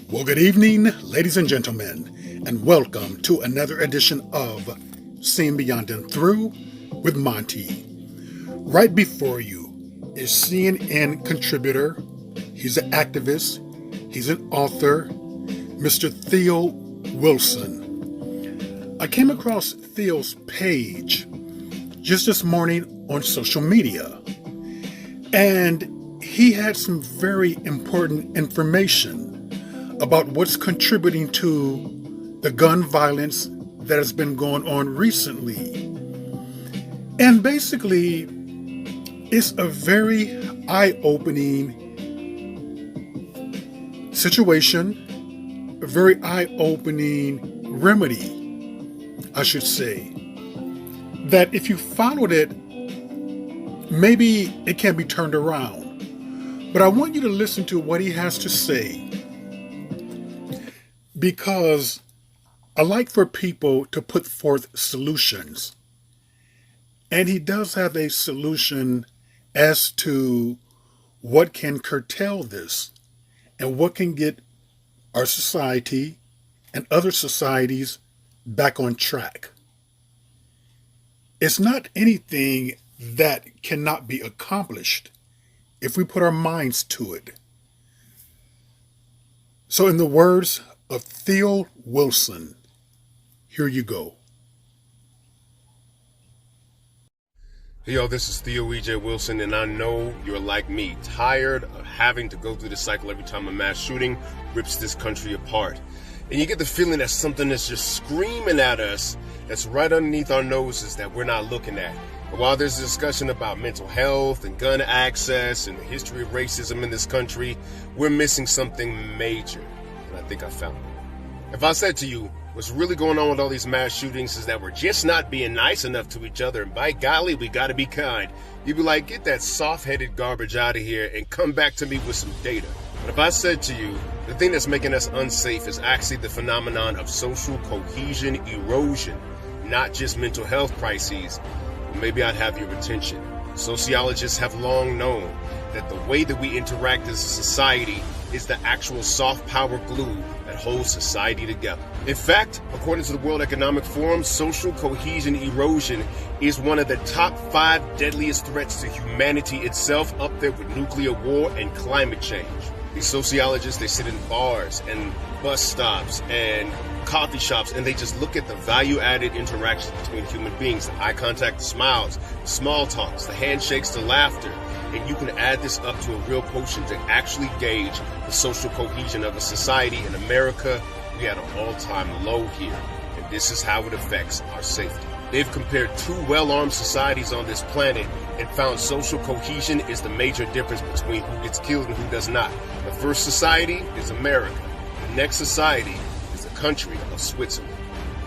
Well, good evening, ladies and gentlemen, and welcome to another edition of Seeing Beyond and Through with Monty. Right before you is CNN contributor, he's an activist, he's an author, Mr. Theo Wilson. I came across Theo's page just this morning on social media, and he had some very important information about what's contributing to the gun violence that has been going on recently. And basically, it's a very eye-opening situation, a very eye-opening remedy, I should say, that if you followed it, maybe it can be turned around. But I want you to listen to what he has to say, because I like for people to put forth solutions. And he does have a solution as to what can curtail this and what can get our society and other societies back on track. It's not anything that cannot be accomplished if we put our minds to it. So in the words of Theo Wilson, here you go. Yo, this is Theo Wilson, and I know you're like me, tired of having to go through the cycle every time a mass shooting rips this country apart. And you get the feeling that something is just screaming at us that's right underneath our noses that we're not looking at. But while there's a discussion about mental health and gun access and the history of racism in this country, we're missing something major. And I think I found it. If I said to you, what's really going on with all these mass shootings is that we're just not being nice enough to each other, and by golly, we gotta be kind, you'd be like, get that soft-headed garbage out of here and come back to me with some data. But if I said to you, the thing that's making us unsafe is actually the phenomenon of social cohesion erosion, not just mental health crises, well, maybe I'd have your attention. Sociologists have long known that the way that we interact as a society is the actual soft power glue that holds society together. In fact, according to the World Economic Forum, social cohesion erosion is one of the top 5 deadliest threats to humanity itself, up there with nuclear war and climate change. These sociologists, they sit in bars and bus stops and coffee shops, and they just look at the value-added interactions between human beings, the eye contact, the smiles, the small talks, the handshakes, the laughter. And you can add this up to a real potion to actually gauge the social cohesion of a society. In America, we at an all-time low here, and this is how it affects our safety. They've compared 2 well-armed societies on this planet and found social cohesion is the major difference between who gets killed and who does not. The first society is America. The next society is the country of Switzerland.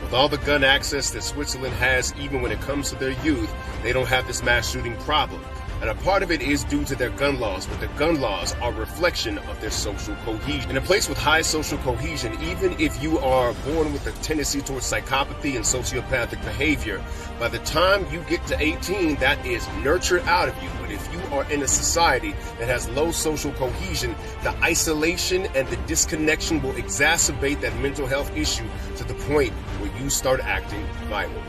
With all the gun access that Switzerland has, even when it comes to their youth, they don't have this mass shooting problem. And a part of it is due to their gun laws, but the gun laws are a reflection of their social cohesion. In a place with high social cohesion, even if you are born with a tendency towards psychopathy and sociopathic behavior, by the time you get to 18, that is nurtured out of you. But if you are in a society that has low social cohesion, the isolation and the disconnection will exacerbate that mental health issue to the point where you start acting violently.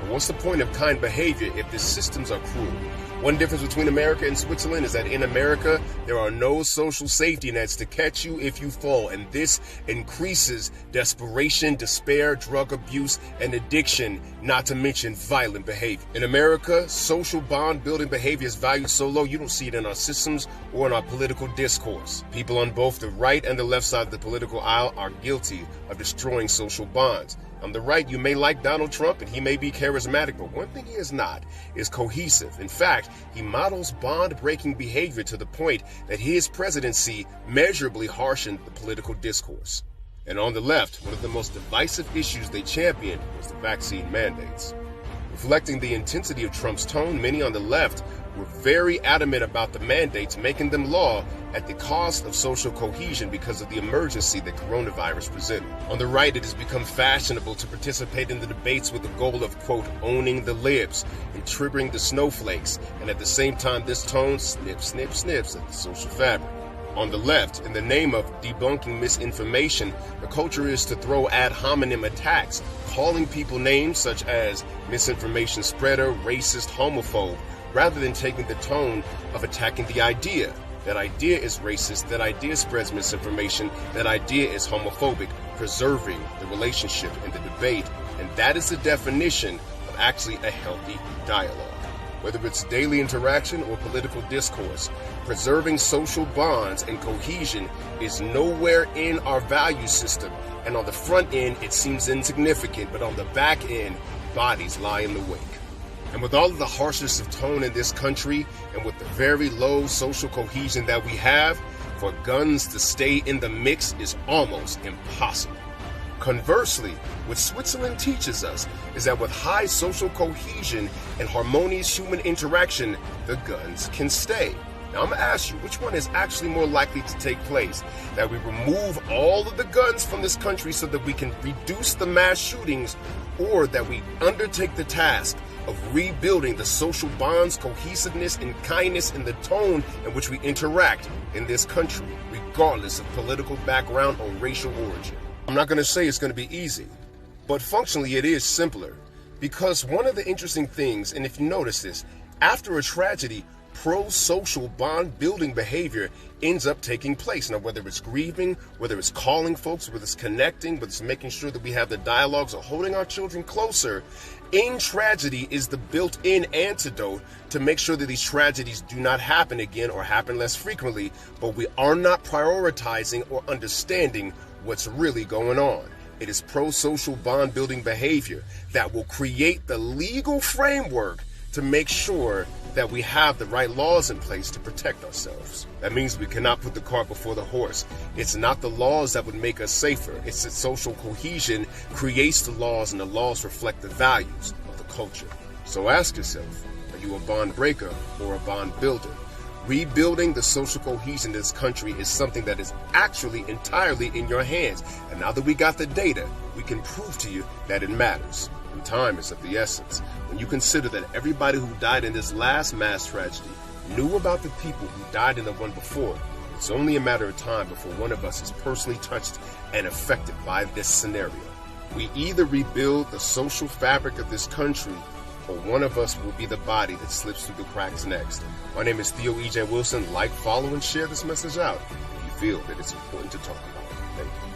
But what's the point of kind behavior if the systems are cruel? One difference between America and Switzerland is that in America, there are no social safety nets to catch you if you fall, and this increases desperation, despair, drug abuse, and addiction, not to mention violent behavior. In America, social bond building behavior is valued so low you don't see it in our systems or in our political discourse. People on both the right and the left side of the political aisle are guilty of destroying social bonds. On the right, you may like Donald Trump and he may be charismatic, but one thing he is not is cohesive. In fact, he models bond-breaking behavior to the point that his presidency measurably harshened the political discourse. And on the left, one of the most divisive issues they championed was the vaccine mandates. Reflecting the intensity of Trump's tone, many on the left were very adamant about the mandates, making them law at the cost of social cohesion because of the emergency that coronavirus presented. On the right, it has become fashionable to participate in the debates with the goal of, quote, owning the libs and triggering the snowflakes, and at the same time, this tone snips at the social fabric. On the left, in the name of debunking misinformation, the culture is to throw ad hominem attacks, calling people names such as misinformation spreader, racist, homophobe, rather than taking the tone of attacking the idea. That idea is racist, that idea spreads misinformation, that idea is homophobic, preserving the relationship in the debate, and that is the definition of actually a healthy dialogue. Whether it's daily interaction or political discourse, preserving social bonds and cohesion is nowhere in our value system, and on the front end it seems insignificant, but on the back end, bodies lie in the wake. And with all of the harshness of tone in this country, and with the very low social cohesion that we have, for guns to stay in the mix is almost impossible. Conversely, what Switzerland teaches us is that with high social cohesion and harmonious human interaction, the guns can stay. Now I'm going to ask you, which one is actually more likely to take place? That we remove all of the guns from this country so that we can reduce the mass shootings, or that we undertake the task of rebuilding the social bonds, cohesiveness, and kindness in the tone in which we interact in this country, regardless of political background or racial origin? I'm not going to say it's going to be easy, but functionally it is simpler. Because one of the interesting things, and if you notice this, after a tragedy, pro-social bond building behavior ends up taking place. Now, whether it's grieving, whether it's calling folks, whether it's connecting, whether it's making sure that we have the dialogues or holding our children closer, in tragedy is the built-in antidote to make sure that these tragedies do not happen again or happen less frequently, but we are not prioritizing or understanding what's really going on. It is pro-social bond building behavior that will create the legal framework to make sure that we have the right laws in place to protect ourselves. That means we cannot put the cart before the horse. It's not the laws that would make us safer. It's that social cohesion creates the laws, and the laws reflect the values of the culture. So ask yourself, are you a bond breaker or a bond builder? Rebuilding the social cohesion in this country is something that is actually entirely in your hands. And now that we got the data, we can prove to you that it matters. And time is of the essence. When you consider that everybody who died in this last mass tragedy knew about the people who died in the one before, it's only a matter of time before one of us is personally touched and affected by this scenario. We either rebuild the social fabric of this country, or one of us will be the body that slips through the cracks next. My name is Theo Wilson. Like, follow, and share this message out if you feel that it's important to talk about. Thank you.